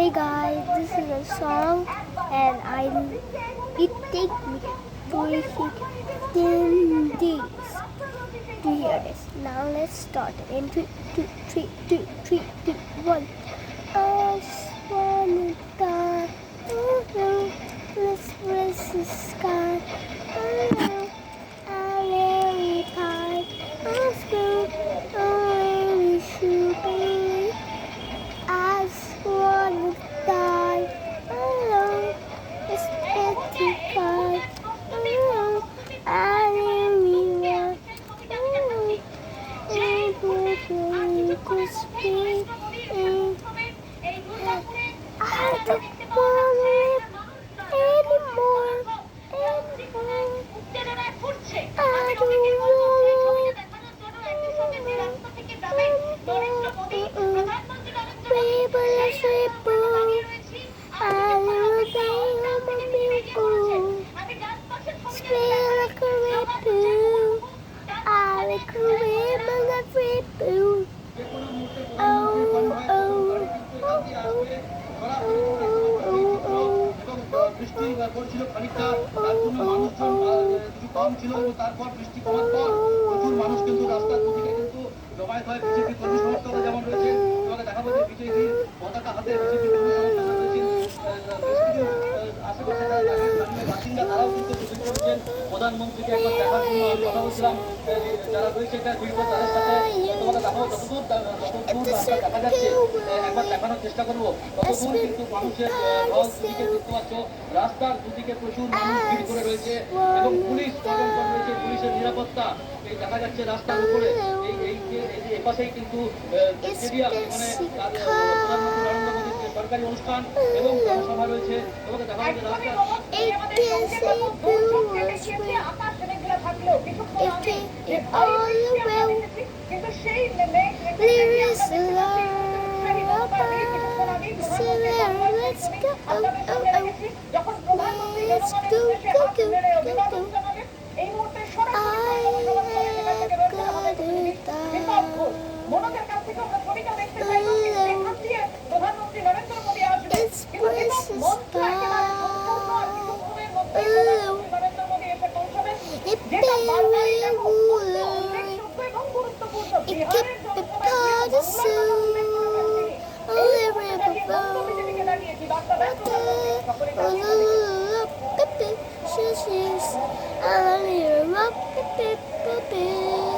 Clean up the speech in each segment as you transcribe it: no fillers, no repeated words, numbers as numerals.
Hey guys, this is a song and it take me 15 days to hear this. Now let's start in 3, 2, 3, 2, 3, 2, 1. I just wanna die. Let's raise the sky. I really tired. I'm screwed. I really should be. I just wanna die. Alone, it's empty card. Alone, I really want. Alone, it could speak. I don't wanna live anymore. I don't বৃষ্টি পড়ছিল খানিকটা, তার জন্য মানুষজন কম ছিল এবং তারপর বৃষ্টি কমার পর প্রচুর মানুষ কিন্তু রাস্তার দুদিকে কিন্তু জমায়েত হয়। বিজেপি কর্মী সমর্থকরা যেমন রয়েছেন, তোমাকে দেখাবো যে বিজেপি পতাকা হাতে বিজেপি কর্মী সমর্থকরা রয়েছেন। আশেপাশে স্থানীয় বাসিন্দা তারাও কিন্তু মিছিল করেছেন। প্রধানমন্ত্রীকে একবার দেখার জন্য আমি কথা বলছিলাম, যারা রয়েছে এটা ভিড় তাদের সাথে তোমাকে দেখাবো যতদূর রাস্তা দেখা যাচ্ছে, একবার দেখানোর চেষ্টা করবো। ততদূর কিন্তু মানুষের ঢল দুদিকে দেখতে পাচ্ছ, রাস্তার দুদিকে প্রচুর মানুষ ভিড় করে রয়েছে এবং পুলিশ তদন্ত রয়েছে, পুলিশের নিরাপত্তা এই দেখা যাচ্ছে রাস্তার উপরে। এই পাশেই কিন্তু স্টেডিয়াম, মানে প্রধানমন্ত্রী নরেন্দ্র মোদীর সরকারি অনুষ্ঠান এবং জনসভা রয়েছে। তোমাকে দেখা যাচ্ছে রাস্তা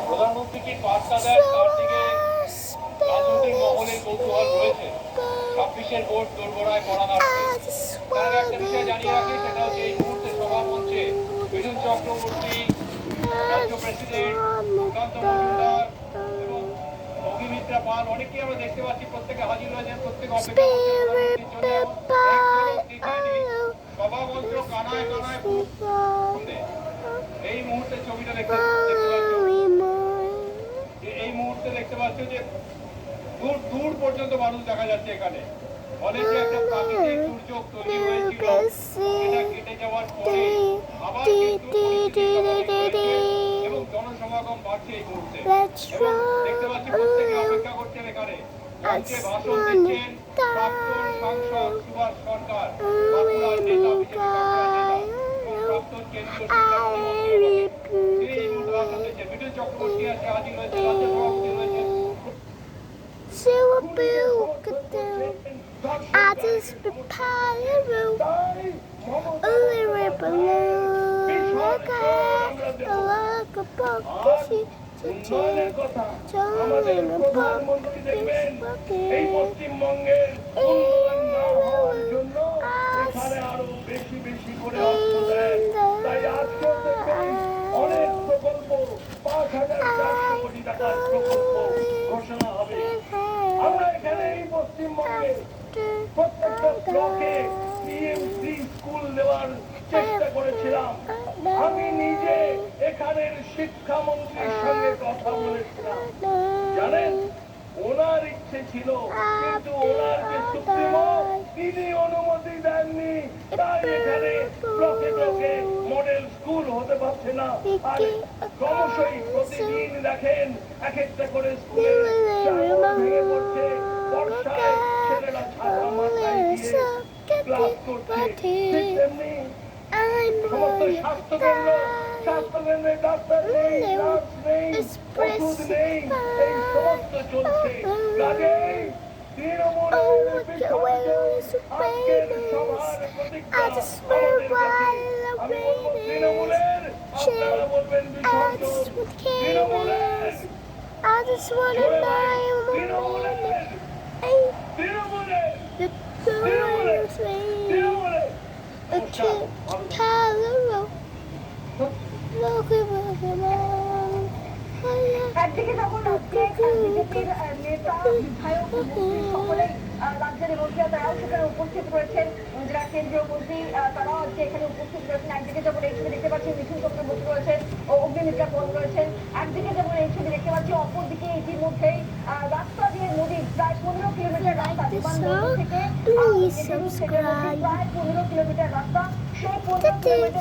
প্রধানমন্ত্রীকে বার্তা দেয় তার দিকে রাজনৈতিক মহলের কৌতূহল রয়েছে। 26-এর ভোট দোরগোড়ায় পড়া নাড়ছে। তার একটা বিষয় জানিয়ে রাখি, সেটা হচ্ছে এই মুহূর্তে সভামঞ্চে মিঠুন চক্রবর্তী, রাজ্য প্রেসিডেন্ট সুকান্ত মজুমদার এবং অগ্নিমিত্রা পাল অনেকেই আমরা দেখতে পাচ্ছি, প্রত্যেকে হাজির হয়েছেন, প্রত্যেকে অপেক্ষা সভামঞ্চ কানায় কানায়। এই মুহূর্তে ছবিটা দেখতে পাচ্ছ যে দূর দূর পর্যন্ত মানুষ দেখা যাচ্ছে এখানে। ফলে যে একটা প্রাকৃতিক দুর্যোগ তৈরি হয়েছিল সেটা কেটে যাওয়ার পরে আবার এবং জনসমাগম বাড়ছে এই মুহূর্তে। এবং দেখতে পাচ্ছি প্রত্যেকে অপেক্ষা করছেন এখানে। মঞ্চে ভাষণ দিচ্ছেন প্রাক্তন সাংসদ সুভাষ সরকার, বাঁকুড়ার নেতা, বিজেপি প্রাক্তন কেন্দ্রীয় ভাষণ দিচ্ছেন। মিঠুন চক্রবর্তী আছে, হাজির হয়েছে, রাজ্য সভাপতি রয়েছে। I just prepare a room, a little balloon, like a bucket, in a bucket, এই পশ্চিমবঙ্গের উন্নয়ন না হওয়ার জন্য এখানে আরো বেশি বেশি করে অর্থ দেয়। তাই আজকেও দেখবেন অনেক প্রকল্প 5,400 কোটি টাকার প্রকল্প ঘোষণা হবে। আমরা এখানে এই পশ্চিমবঙ্গে প্রত্যেকটা ব্লকে পিএমসি স্কুল দেওয়ার চেষ্টা করেছিলাম। আমি নিজে এখানের শিক্ষামন্ত্রীর সঙ্গে কথা বলেছিলাম। জানেন, ওনার ইচ্ছে ছিল, কিন্তু ওনার যে সুপ্রিমো তিনি অনুমতি দেননি। তাই এখানে ব্লকে ব্লকে মডেল স্কুল হতে পারছে না। আর ক্রমশই প্রতিদিন দেখেন এক একটা করে স্কুলে ভেঙে পড়ছে, বর্ষায় ছেলেরা ছাতা মাথায় ক্লাস করছে ঠিক তেমনি সমস্ত স্বাস্থ্যকেন্দ্রে ডাক্তার নেই, নার্স নেই, ওষুধ নেই, এই সমস্ত চলছে। কাজেই তৃণমূলের বিসর্জন আজকের সভার প্রতিজ্ঞা আমাদের কাছে। আমি বলবো তৃণমূলের, আপনারা বলবেন বিসর্জন। তৃণমূলের, I just wanna জোরে বলেন, die তৃণমূলের, তৃণমূলের, the তৃণমূলের, তৃণমূলের। a kid, Tyler, একদিকে যখন রাজ্যে বিজেপির নেতা বিধায়ক মন্ত্রী সকলেই রাজ্যের মন্ত্রী তারাও সেখানে উপস্থিত রয়েছেন, যারা কেন্দ্রীয় মন্ত্রী তারাও আজকে এখানে উপস্থিত রয়েছেন। একদিকে যেমন এই ছবি দেখতে পাচ্ছি মিঠুন চক্রবর্তী রয়েছেন ও অগ্নিমিত্রা পল রয়েছেন, একদিকে যেমন এই ছবি দেখতে পাচ্ছি অপরদিকে ইতিমধ্যেই রাস্তা দিয়ে নদী প্রায় 15 কিলোমিটার রাস্তা বিমানবন্দর থেকে please subscribe. প্রায় 15 কিলোমিটার রাস্তা, সেই 15 কিলোমিটার